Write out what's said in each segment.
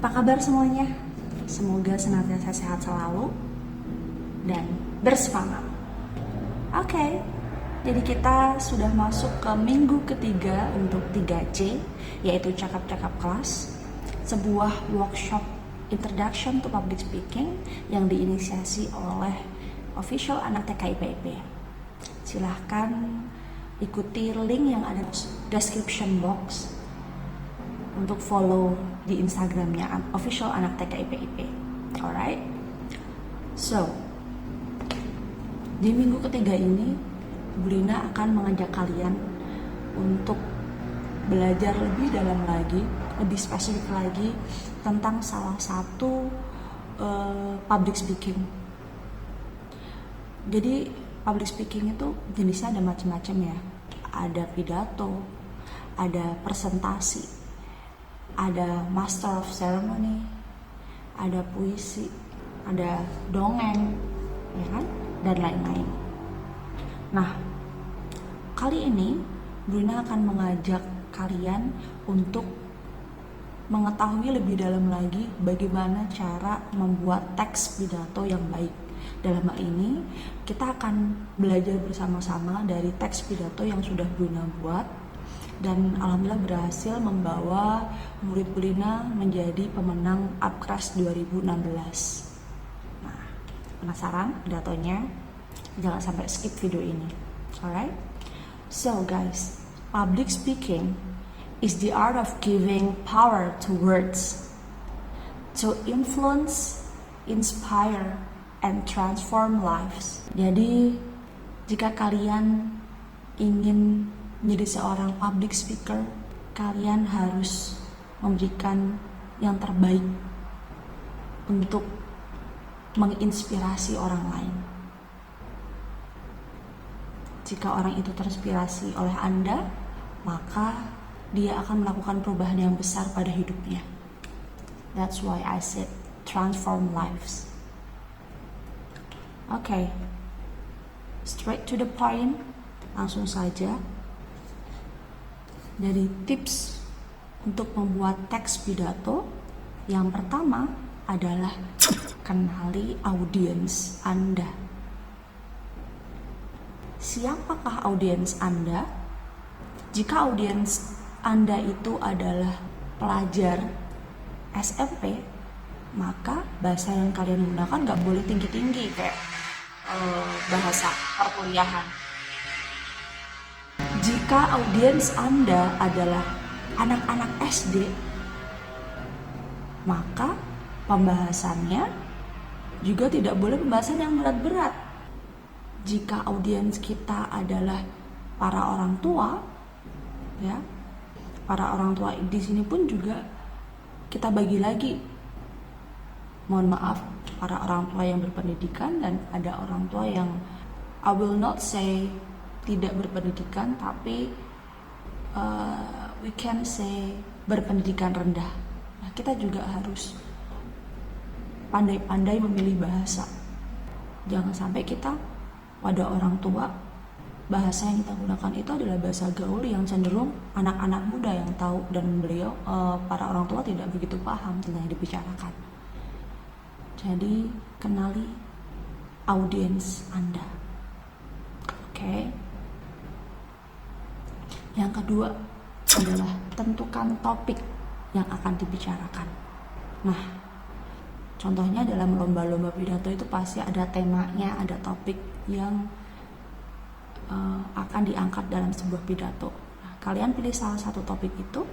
Apa kabar semuanya? Semoga senantiasa sehat selalu dan bersemangat. Oke, jadi kita sudah masuk ke minggu ketiga untuk 3C, yaitu cakap-cakap kelas, sebuah workshop Introduction to Public Speaking yang diinisiasi oleh official anak TK IPIP. Silahkan ikuti link yang ada di description box untuk follow di Instagramnya official anak TK IPIP. Alright, so di minggu ketiga ini Bu Lina akan mengajak kalian untuk belajar lebih dalam lagi, lebih spesifik lagi tentang salah satu public speaking. Jadi public speaking itu jenisnya ada macam-macam ya. Ada pidato, ada presentasi, ada master of ceremony, ada puisi, ada dongeng, ya kan, dan lain-lain. Nah, kali ini Bruna akan mengajak kalian untuk mengetahui lebih dalam lagi bagaimana cara membuat teks pidato yang baik. Dalam hal ini, kita akan belajar bersama-sama dari teks pidato yang sudah Bruna buat, dan alhamdulillah berhasil membawa murid Bruna menjadi pemenang Upclass 2016. Nah, penasaran pidatonya? Jangan sampai skip video ini. Alright? So guys, public speaking is the art of giving power to words to influence, inspire, and transform lives. Jadi, jika kalian ingin menjadi seorang public speaker, kalian harus memberikan yang terbaik untuk menginspirasi orang lain. Jika orang itu terinspirasi oleh Anda, maka dia akan melakukan perubahan yang besar pada hidupnya. That's why I said transform lives. Okay, straight to the point, langsung saja. Dari tips untuk membuat teks pidato, yang pertama adalah kenali audiens Anda. Siapakah audiens Anda? Jika audiens Anda itu adalah pelajar SMP, maka bahasa yang kalian gunakan nggak boleh tinggi-tinggi kayak bahasa perkuliahan. Jika audiens Anda adalah anak-anak SD, maka pembahasannya juga tidak boleh pembahasan yang berat-berat. Jika audiens kita adalah para orang tua, ya, para orang tua di sini pun juga kita bagi lagi. Mohon maaf, para orang tua yang berpendidikan dan ada orang tua yang I will not say tidak berpendidikan, tapi we can say berpendidikan rendah. Nah, kita juga harus pandai-pandai memilih bahasa. Jangan sampai kita pada orang tua, bahasa yang kita gunakan itu adalah bahasa gaul yang cenderung anak-anak muda yang tahu, dan beliau para orang tua tidak begitu paham tentang yang dibicarakan. Jadi kenali audiens Anda. Oke. Yang kedua adalah tentukan topik yang akan dibicarakan. Nah, contohnya dalam lomba-lomba pidato itu pasti ada temanya, ada topik yang akan diangkat dalam sebuah pidato. Nah, kalian pilih salah satu topik itu,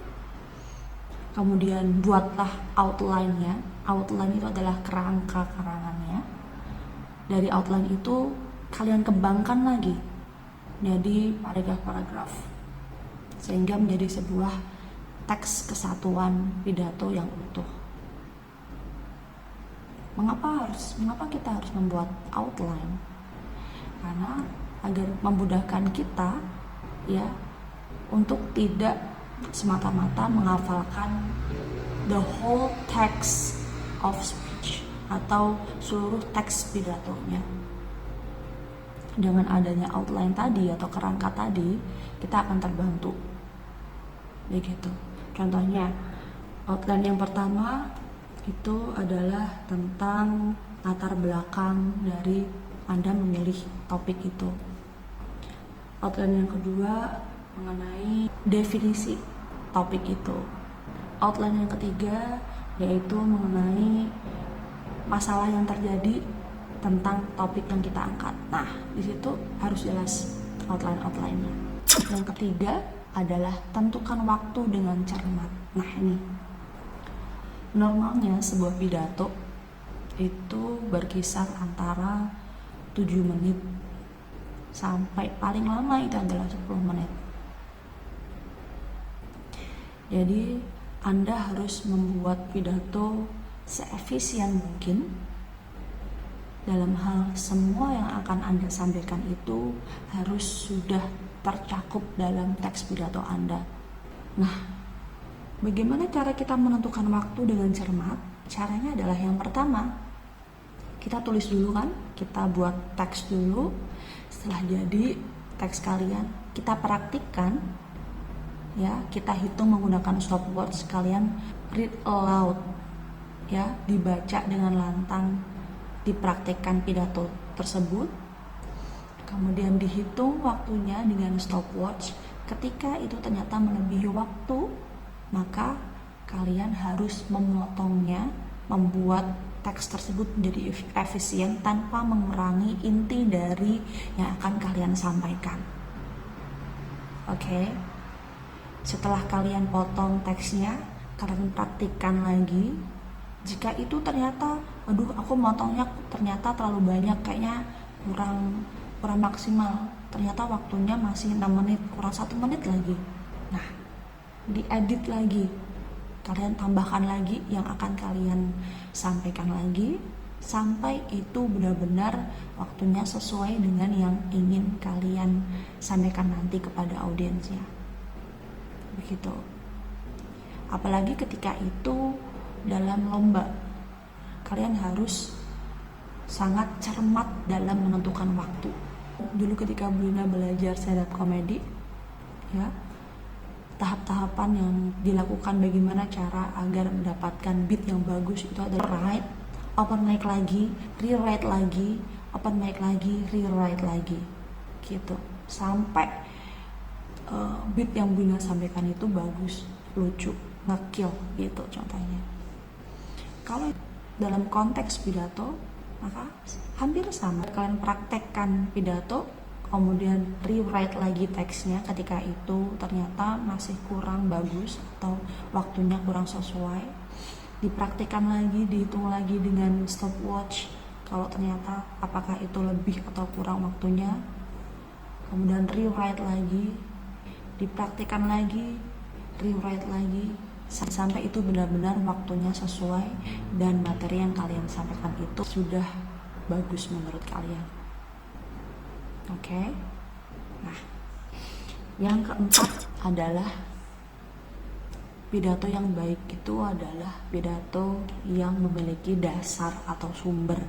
kemudian buatlah outline-nya. Outline itu adalah kerangka karangannya. Dari outline itu kalian kembangkan lagi jadi paragraf-paragraf, sehingga menjadi sebuah teks kesatuan pidato yang utuh. Mengapa kita harus membuat outline? Karena agar memudahkan kita, ya, untuk tidak semata-mata menghafalkan the whole text of speech atau seluruh teks pidatonya. Dengan adanya outline tadi atau kerangka tadi, kita akan terbantu. Begitu. Contohnya, outline yang pertama Itu adalah tentang latar belakang dari Anda memilih topik itu. Outline yang kedua mengenai definisi topik itu. Outline yang ketiga yaitu mengenai masalah yang terjadi tentang topik yang kita angkat. Nah, di situ harus jelas outline-nya. Yang ketiga adalah tentukan waktu dengan cermat. Nah, ini normalnya sebuah pidato itu berkisar antara 7 menit sampai paling lama itu adalah 10 menit. Jadi Anda harus membuat pidato seefisien mungkin. Dalam hal semua yang akan Anda sampaikan itu harus sudah tercakup dalam teks pidato Anda. Nah, bagaimana cara kita menentukan waktu dengan cermat? Caranya adalah yang pertama, kita tulis dulu kan, kita buat teks dulu. Setelah jadi teks kalian, kita praktikkan, ya, kita hitung menggunakan stopwatch, kalian read aloud, ya, dibaca dengan lantang, dipraktikkan pidato tersebut, kemudian dihitung waktunya dengan stopwatch. Ketika itu ternyata melebihi waktu, maka kalian harus memotongnya, membuat teks tersebut menjadi efisien tanpa mengurangi inti dari yang akan kalian sampaikan. Oke. Setelah kalian potong teksnya, kalian praktikkan lagi. Jika itu ternyata, aduh aku motongnya ternyata terlalu banyak, kayaknya kurang maksimal, ternyata waktunya masih 6 menit, kurang 1 menit lagi. Nah, diedit lagi, kalian tambahkan lagi yang akan kalian sampaikan lagi, sampai itu benar-benar waktunya sesuai dengan yang ingin kalian sampaikan nanti kepada audiensnya. Begitu. Apalagi ketika itu dalam lomba, kalian harus sangat cermat dalam menentukan waktu. Dulu ketika Bu Lina belajar stand up comedy, ya, tahap-tahapan yang dilakukan bagaimana cara agar mendapatkan beat yang bagus itu adalah write, open mic lagi, rewrite lagi, open mic lagi, rewrite lagi, gitu, sampai beat yang Bu Lina sampaikan itu bagus, lucu, nge-kill gitu contohnya. Kalau dalam konteks pidato, maka hampir sama. Kalian praktekkan pidato, kemudian rewrite lagi teksnya ketika itu ternyata masih kurang bagus atau waktunya kurang sesuai. Dipraktikkan lagi, dihitung lagi dengan stopwatch. Kalau ternyata apakah itu lebih atau kurang waktunya. Kemudian rewrite lagi, dipraktikkan lagi, rewrite lagi, sampai itu benar-benar waktunya sesuai dan materi yang kalian sampaikan itu sudah bagus menurut kalian. Oke. Nah, yang keempat adalah pidato yang baik itu adalah pidato yang memiliki dasar atau sumber.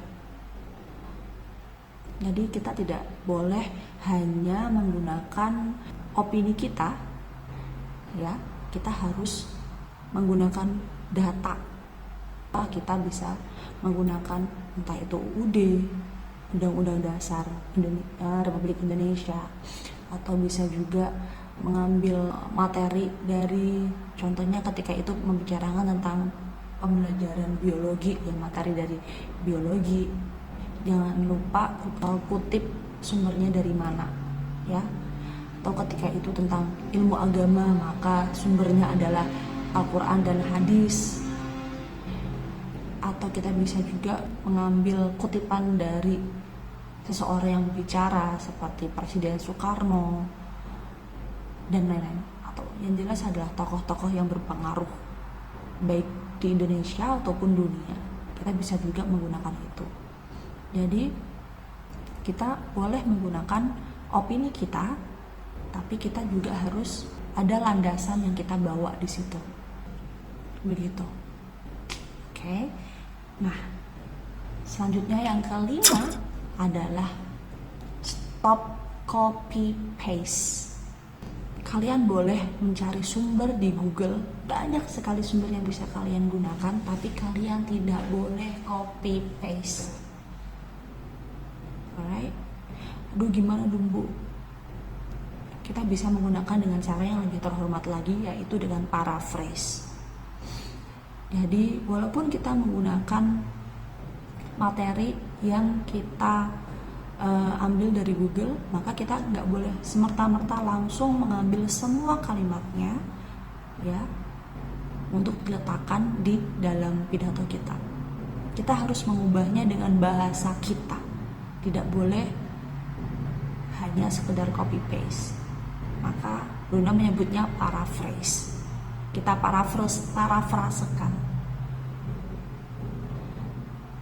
Jadi kita tidak boleh hanya menggunakan opini kita, ya, kita harus menggunakan data. Kita bisa menggunakan entah itu UUD, Undang-Undang Dasar Republik Indonesia, atau bisa juga mengambil materi dari, contohnya ketika itu membicarakan tentang pembelajaran biologi, yang materi dari biologi, jangan lupa kutip sumbernya dari mana, ya. Atau ketika itu tentang ilmu agama, maka sumbernya adalah Al-Quran dan hadis. Atau kita bisa juga mengambil kutipan dari seseorang yang bicara seperti Presiden Soekarno dan lain-lain. Atau yang jelas adalah tokoh-tokoh yang berpengaruh baik di Indonesia ataupun dunia. Kita bisa juga menggunakan itu. Jadi kita boleh menggunakan opini kita, tapi kita juga harus ada landasan yang kita bawa di situ. Begitu. Oke. Nah, selanjutnya yang kelima adalah stop copy paste. Kalian boleh mencari sumber di Google, banyak sekali sumber yang bisa kalian gunakan, tapi kalian tidak boleh copy paste. Alright? Aduh, gimana dong Bu? Kita bisa menggunakan dengan cara yang lebih terhormat lagi, yaitu dengan paraphrase. Jadi walaupun kita menggunakan materi yang kita ambil dari Google, maka kita nggak boleh semerta-merta langsung mengambil semua kalimatnya ya untuk diletakkan di dalam pidato kita. Kita harus mengubahnya dengan bahasa kita, tidak boleh hanya sekedar copy paste. Maka Bruna menyebutnya paraphrase. Kita parafrasekan.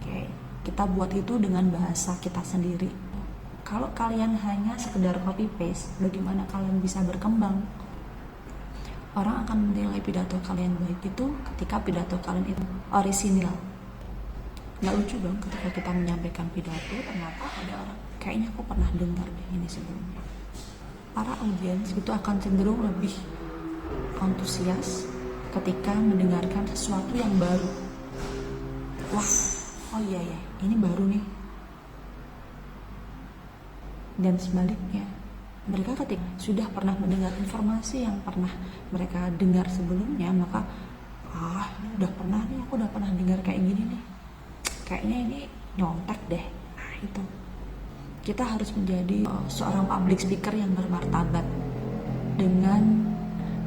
Oke, kita buat itu dengan bahasa kita sendiri. Kalau kalian hanya sekedar copy paste, bagaimana kalian bisa berkembang? Orang akan menilai pidato kalian baik itu ketika pidato kalian itu orisinil. Nggak lucu dong ketika kita menyampaikan pidato, ternyata ada orang, kayaknya aku pernah dengar deh ini sebelumnya. Para audiens itu akan cenderung lebih antusias ketika mendengarkan sesuatu yang baru. Wah, oh iya ya, ini baru nih. Dan sebaliknya, mereka ketika sudah pernah mendengar informasi yang pernah mereka dengar sebelumnya, maka ini udah pernah nih, aku udah pernah dengar kayak gini nih, kayaknya ini nyontek deh. Nah itu, kita harus menjadi seorang public speaker yang bermartabat dengan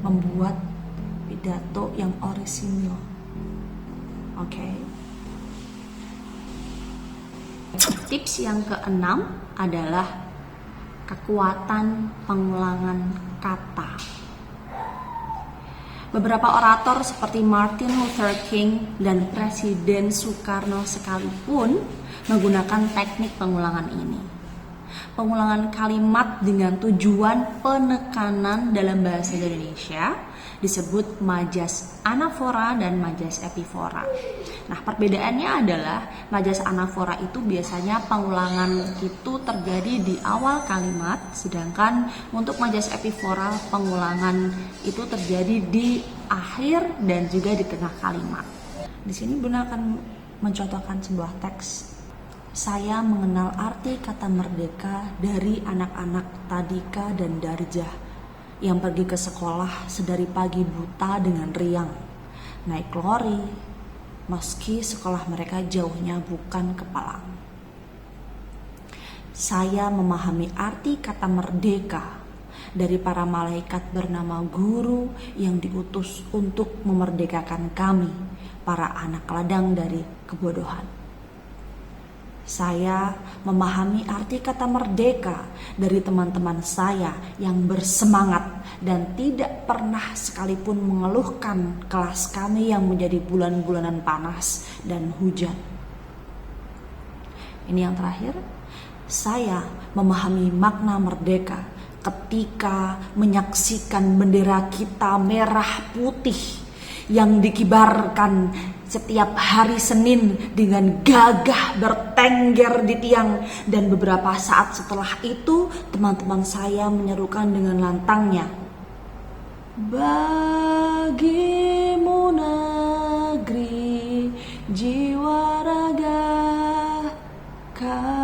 membuat pidato yang orisinil. Oke. Tips yang keenam adalah kekuatan pengulangan kata. Beberapa orator seperti Martin Luther King dan Presiden Soekarno sekalipun menggunakan teknik pengulangan ini. Pengulangan kalimat dengan tujuan penekanan dalam bahasa Indonesia disebut majas anafora dan majas epifora. Nah, perbedaannya adalah majas anafora itu biasanya pengulangan itu terjadi di awal kalimat, sedangkan untuk majas epifora pengulangan itu terjadi di akhir dan juga di tengah kalimat. Di sini Bunda akan mencontohkan sebuah teks. Saya mengenal arti kata merdeka dari anak-anak Tadika dan Darjah yang pergi ke sekolah sedari pagi buta dengan riang, naik lori, meski sekolah mereka jauhnya bukan kepalang. Saya memahami arti kata merdeka dari para malaikat bernama guru yang diutus untuk memerdekakan kami, para anak ladang dari kebodohan. Saya memahami arti kata merdeka dari teman-teman saya yang bersemangat dan tidak pernah sekalipun mengeluhkan kelas kami yang menjadi bulan-bulanan panas dan hujan. Ini yang terakhir, saya memahami makna merdeka ketika menyaksikan bendera kita merah putih yang dikibarkan setiap hari Senin dengan gagah bertengger di tiang, dan beberapa saat setelah itu teman-teman saya menyerukan dengan lantangnya, bagimu negeri jiwa raga kami.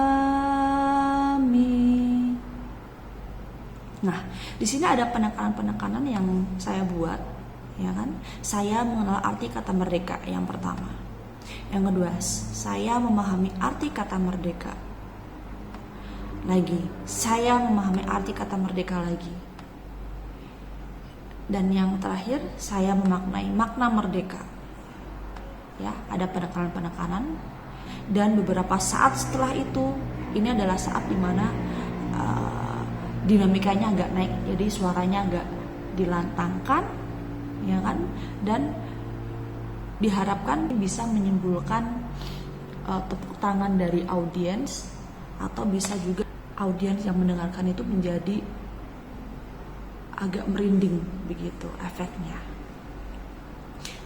Nah, di sini ada penekanan-penekanan yang saya buat. Ya kan? Saya mengenal arti kata merdeka yang pertama. Yang kedua, saya memahami arti kata merdeka. Lagi, saya memahami arti kata merdeka lagi. Dan yang terakhir, saya memaknai makna merdeka. Ya, ada penekanan-penekanan. Dan beberapa saat setelah itu, ini adalah saat dimana dinamikanya agak naik, jadi suaranya agak dilantangkan, ya kan, dan diharapkan bisa menimbulkan tepuk tangan dari audiens, atau bisa juga audiens yang mendengarkan itu menjadi agak merinding begitu efeknya.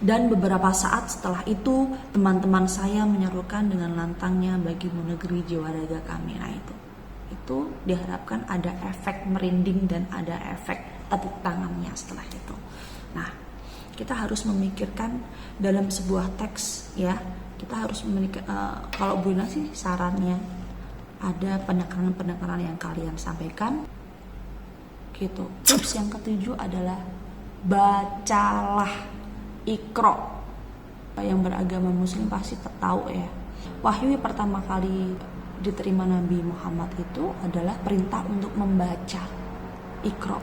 Dan beberapa saat setelah itu teman-teman saya menyerukan dengan lantangnya, bagimu negeri jiwa raga kami. Nah itu diharapkan ada efek merinding dan ada efek tepuk tangannya setelah itu. Nah, kita harus memikirkan dalam sebuah teks ya, kita harus memiliki kalau Bu Lina sih sarannya ada penekanan-penekanan yang kalian sampaikan gitu. Tips yang ketujuh adalah bacalah Iqra. Yang beragama muslim pasti tahu ya, wahyu pertama kali diterima Nabi Muhammad itu adalah perintah untuk membaca Iqra.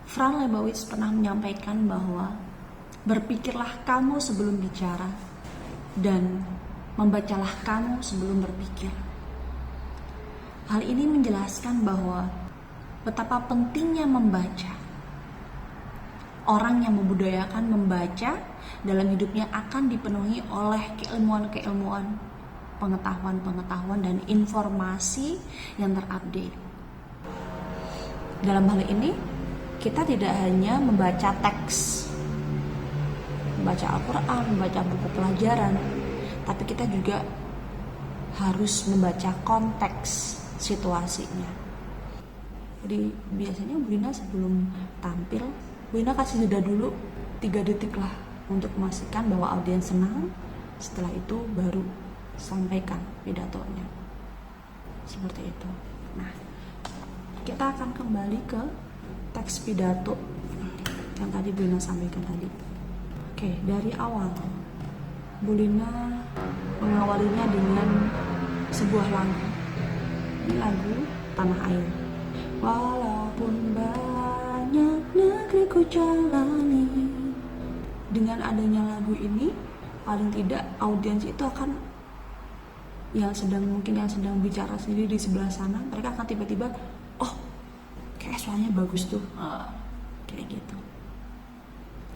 Franz Lebowitz pernah menyampaikan bahwa berpikirlah kamu sebelum bicara dan membacalah kamu sebelum berpikir. Hal ini menjelaskan bahwa betapa pentingnya membaca. Orang yang membudayakan membaca dalam hidupnya akan dipenuhi oleh keilmuan-keilmuan, pengetahuan-pengetahuan dan informasi yang terupdate. Dalam hal ini, kita tidak hanya membaca teks, membaca Al-Quran, membaca buku pelajaran, tapi kita juga harus membaca konteks situasinya. Jadi biasanya Bu Lina sebelum tampil, Bu Lina kasih jeda dulu 3 detik lah untuk memastikan bahwa audiens senang. Setelah itu baru sampaikan pidatonya. Seperti itu. Nah, kita akan kembali ke teks pidato yang tadi Bu Lina sampaikan tadi. Oke, dari awal Bu Lina mengawalinya dengan sebuah lagu. Ini lagu Tanah Air. Walaupun banyak negeri ku jalani. Dengan adanya lagu ini, paling tidak audiens itu akan yang sedang bicara sendiri di sebelah sana, mereka akan tiba-tiba, oh, kayak suaranya bagus tuh, kayak gitu.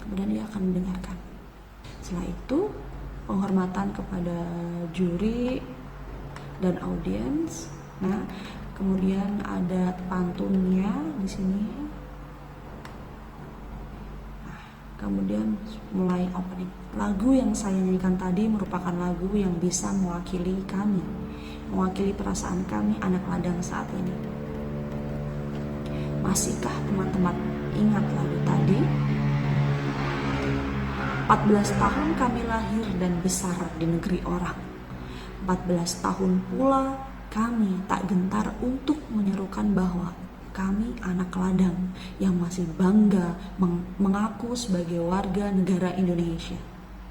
Kemudian dia akan mendengarkan. Setelah itu, penghormatan kepada juri dan audiens. Nah, kemudian ada pantunnya di sini. Nah, kemudian mulai opening. Lagu yang saya nyanyikan tadi merupakan lagu yang bisa mewakili kami, mewakili perasaan kami anak ladang saat ini. Masihkah teman-teman ingat lagu tadi? 14 tahun kami lahir dan besar di negeri orang. 14 tahun pula kami tak gentar untuk menyerukan bahwa kami anak ladang yang masih bangga mengaku sebagai warga negara Indonesia.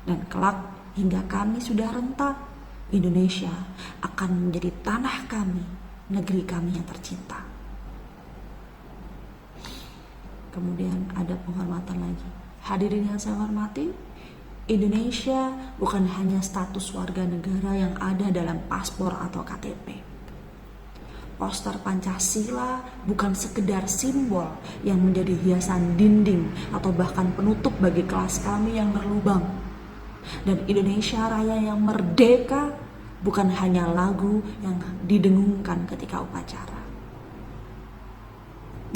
Dan kelak hingga kami sudah renta, Indonesia akan menjadi tanah kami, negeri kami yang tercinta. Kemudian ada penghormatan lagi. Hadirin yang saya hormati, Indonesia bukan hanya status warga negara yang ada dalam paspor atau KTP. Poster Pancasila bukan sekedar simbol yang menjadi hiasan dinding atau bahkan penutup bagi kelas kami yang berlubang. Dan Indonesia Raya yang merdeka bukan hanya lagu yang didengungkan ketika upacara.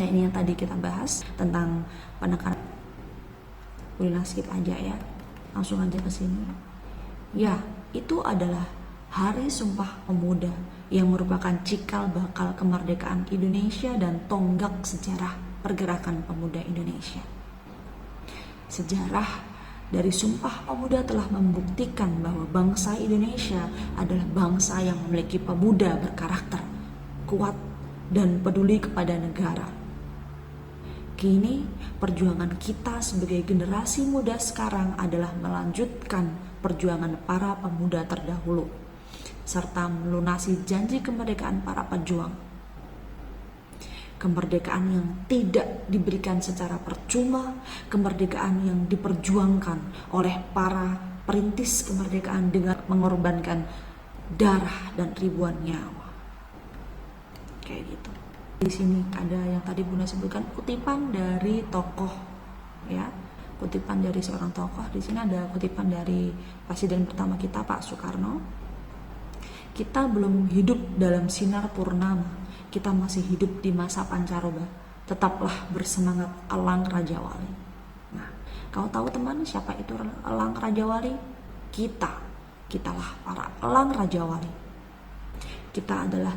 Nah, ini yang tadi kita bahas tentang penekanan. Boleh skip aja ya, langsung aja ke sini. Ya, itu adalah Hari Sumpah Pemuda yang merupakan cikal bakal kemerdekaan Indonesia dan tonggak sejarah pergerakan pemuda Indonesia. Sejarah dari Sumpah Pemuda telah membuktikan bahwa bangsa Indonesia adalah bangsa yang memiliki pemuda berkarakter, kuat, dan peduli kepada negara. Kini, perjuangan kita sebagai generasi muda sekarang adalah melanjutkan perjuangan para pemuda terdahulu, serta melunasi janji kemerdekaan para pejuang. Kemerdekaan yang tidak diberikan secara percuma, kemerdekaan yang diperjuangkan oleh para perintis kemerdekaan dengan mengorbankan darah dan ribuan nyawa. Kayak gitu. Di sini ada yang tadi Bunda sebutkan kutipan dari tokoh, ya, kutipan dari seorang tokoh. Di sini ada kutipan dari Presiden pertama kita, Pak Soekarno. Kita belum hidup dalam sinar purnama, kita masih hidup di masa pancaroba. Tetaplah bersemangat, Elang Rajawali. Nah, kau tahu teman siapa itu Elang Rajawali? Kitalah para Elang Rajawali. Kita adalah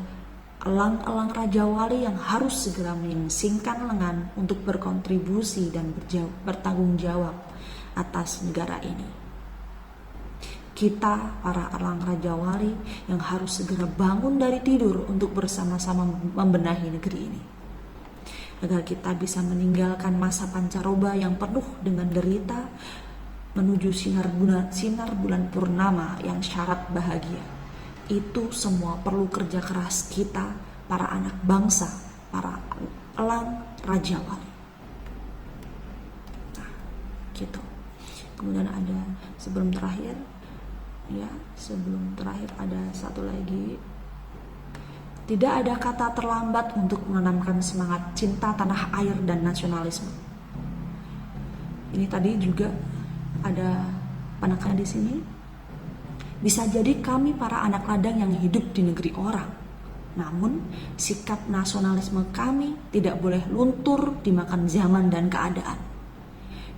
elang-elang Raja Wali yang harus segera menyingsingkan lengan untuk berkontribusi dan bertanggung jawab atas negara ini. Kita, para elang Raja Wali yang harus segera bangun dari tidur untuk bersama-sama membenahi negeri ini, agar kita bisa meninggalkan masa pancaroba yang penuh dengan derita menuju sinar bulan purnama yang syarat bahagia. Itu semua perlu kerja keras kita, para anak bangsa, para elang Raja Wali. Nah, gitu. Kemudian ada sebelum terakhir ada satu lagi. Tidak ada kata terlambat untuk menanamkan semangat cinta tanah air dan nasionalisme. Ini tadi juga ada penekanan di sini. Bisa jadi kami para anak ladang yang hidup di negeri orang. Namun, sikap nasionalisme kami tidak boleh luntur dimakan zaman dan keadaan.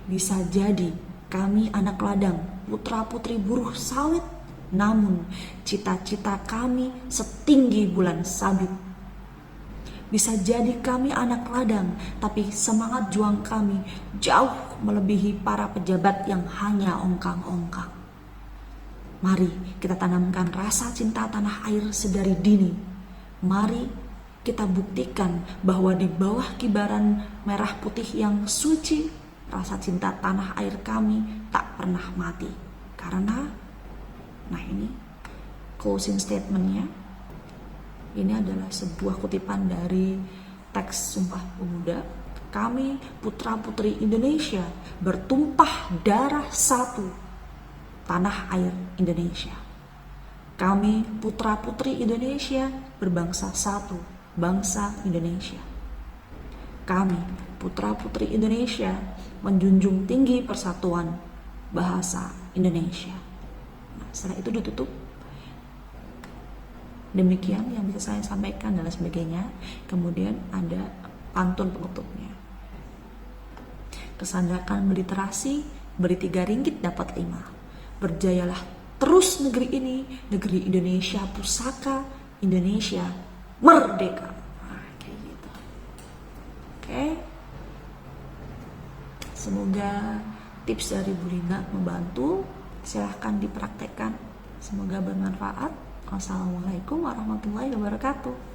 Bisa jadi kami anak ladang, putra-putri buruh sawit, namun cita-cita kami setinggi bulan sabit. Bisa jadi kami anak ladang, tapi semangat juang kami jauh melebihi para pejabat yang hanya ongkang-ongkang. Mari kita tanamkan rasa cinta tanah air sedari dini. Mari kita buktikan bahwa di bawah kibaran merah putih yang suci, rasa cinta tanah air kami tak pernah mati. Karena, nah ini closing statementnya, ini adalah sebuah kutipan dari teks Sumpah Pemuda. Kami putra-putri Indonesia bertumpah darah satu, tanah air Indonesia. Kami putra-putri Indonesia berbangsa satu, bangsa Indonesia. Kami putra-putri Indonesia menjunjung tinggi persatuan bahasa Indonesia. Nah, setelah itu ditutup. Demikian yang bisa saya sampaikan dan sebagainya. Kemudian ada pantun penutupnya. Kesandakan meliterasi, beri 3 ringgit dapat 5. Berjayalah terus negeri ini, negeri Indonesia pusaka, Indonesia merdeka. Nah, kayak gitu. Oke. Semoga tips dari Bu Lina membantu. Silahkan dipraktekkan. Semoga bermanfaat. Wassalamualaikum warahmatullahi wabarakatuh.